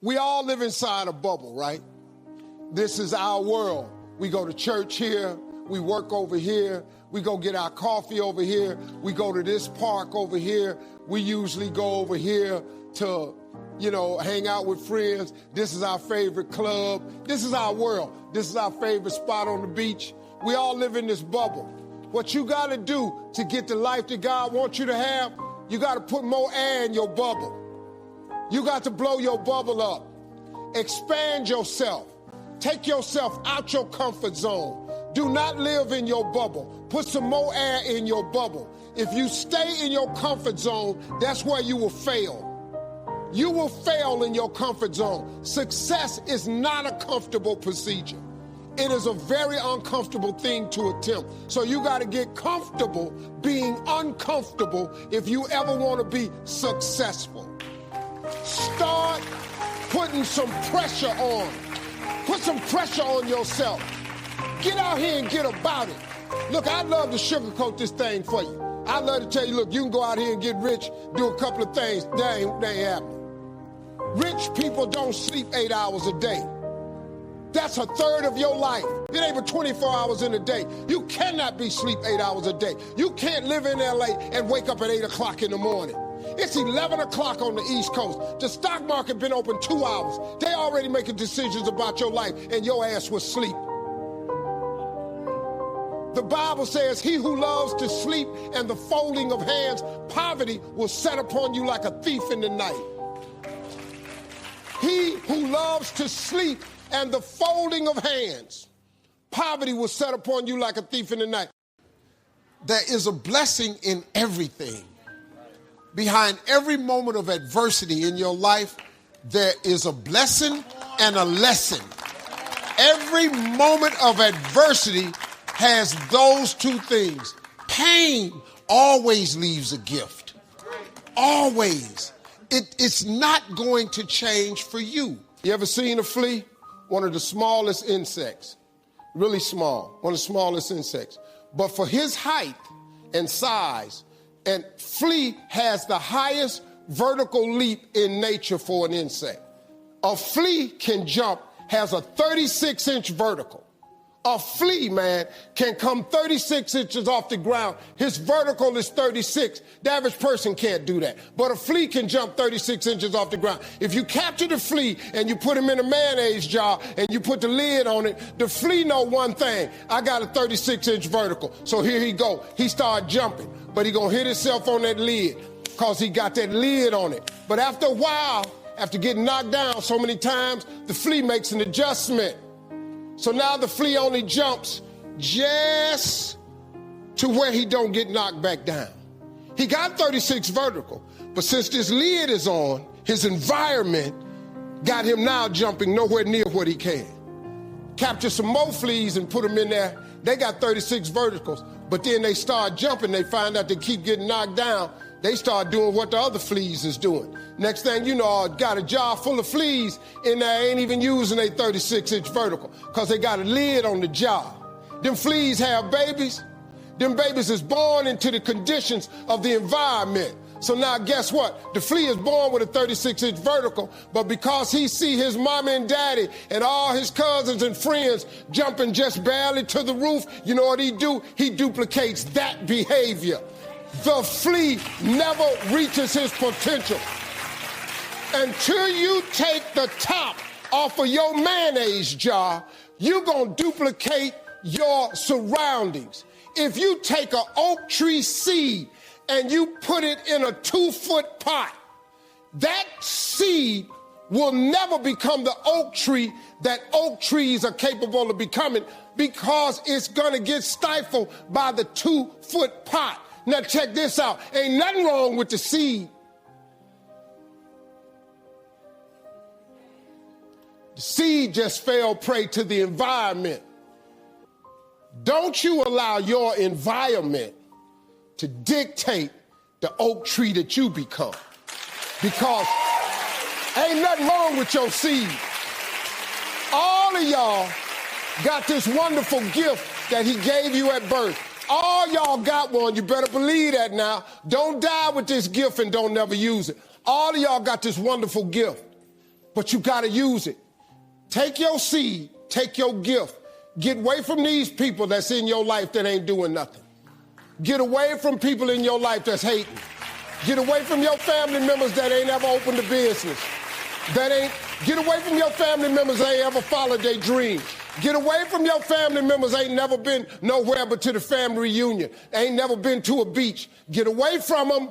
We all live inside a bubble, right? This is our world. We go to church here. We work over here. We go get our coffee over here. We go to this park over here. We usually go over here to, hang out with friends. This is our favorite club. This is our world. This is our favorite spot on the beach. We all live in this bubble. What you got to do to get the life that God wants you to have, you got to put more air in your bubble. You got to blow your bubble up. Expand yourself. Take yourself out your comfort zone. Do not live in your bubble. Put some more air in your bubble. If you stay in your comfort zone, that's where you will fail. You will fail in your comfort zone. Success is not a comfortable procedure. It is a very uncomfortable thing to attempt. So you got to get comfortable being uncomfortable if you ever want to be successful. Start putting some pressure on. Put some pressure on yourself. Get out here and get about it. Look, I'd love to sugarcoat this thing for you. I'd love to tell you, look, you can go out here and get rich, do a couple of things. That ain't happening. Rich people don't sleep 8 hours a day. That's a third of your life. It ain't but 24 hours in a day. You cannot be asleep 8 hours a day. You can't live in LA and wake up at 8 o'clock in the morning. It's 11 o'clock on the East Coast. The stock market been open 2 hours. They already making decisions about your life and your ass was asleep. The Bible says, he who loves to sleep and the folding of hands, poverty will set upon you like a thief in the night. He who loves to sleep and the folding of hands, poverty will set upon you like a thief in the night. There is a blessing in everything. Behind every moment of adversity in your life, there is a blessing and a lesson. Every moment of adversity has those two things. Pain always leaves a gift. Always. It's not going to change for you. You ever seen a flea? One of the smallest insects. Really small. One of the smallest insects. But for his height and size, and flea has the highest vertical leap in nature for an insect. A flea can jump, has a 36-inch vertical. A flea, man, can come 36 inches off the ground. His vertical is 36. The average person can't do that. But a flea can jump 36 inches off the ground. If you capture the flea and you put him in a mayonnaise jar and you put the lid on it, the flea know one thing. I got a 36-inch vertical. So here he go. He start jumping. But he gonna hit himself on that lid because he got that lid on it. But after a while, after getting knocked down so many times, the flea makes an adjustment. So now the flea only jumps just to where he don't get knocked back down. He got 36 vertical, but since this lid is on, his environment got him now jumping nowhere near what he can. Capture some more fleas and put them in there. They got 36 verticals, but then they start jumping. They find out they keep getting knocked down. They start doing what the other fleas is doing. Next thing you know, got a jar full of fleas in there, ain't even using a 36-inch vertical because they got a lid on the jar. Them fleas have babies. Them babies is born into the conditions of the environment. So now guess what? The flea is born with a 36-inch vertical, but because he see his mama and daddy and all his cousins and friends jumping just barely to the roof, you know what he do? He duplicates that behavior. The flea never reaches his potential. Until you take the top off of your mayonnaise jar, you're going to duplicate your surroundings. If you take an oak tree seed and you put it in a 2-foot pot, that seed will never become the oak tree that oak trees are capable of becoming because it's going to get stifled by the 2-foot pot. Now check this out. Ain't nothing wrong with the seed. The seed just fell prey to the environment. Don't you allow your environment to dictate the oak tree that you become. Because ain't nothing wrong with your seed. All of y'all got this wonderful gift that he gave you at birth. All y'all got one. You better believe that now. Don't die with this gift and don't never use it. All of y'all got this wonderful gift. but you got to use it. Take your seed, take your gift. Get away from these people that's in your life that ain't doing nothing. Get away from people in your life that's hating. Get away from your family members that ain't ever opened a business. Get away from your family members that ain't ever followed their dream. Get away from your family members ain't never been nowhere but to the family reunion. Ain't never been to a beach. Get away from them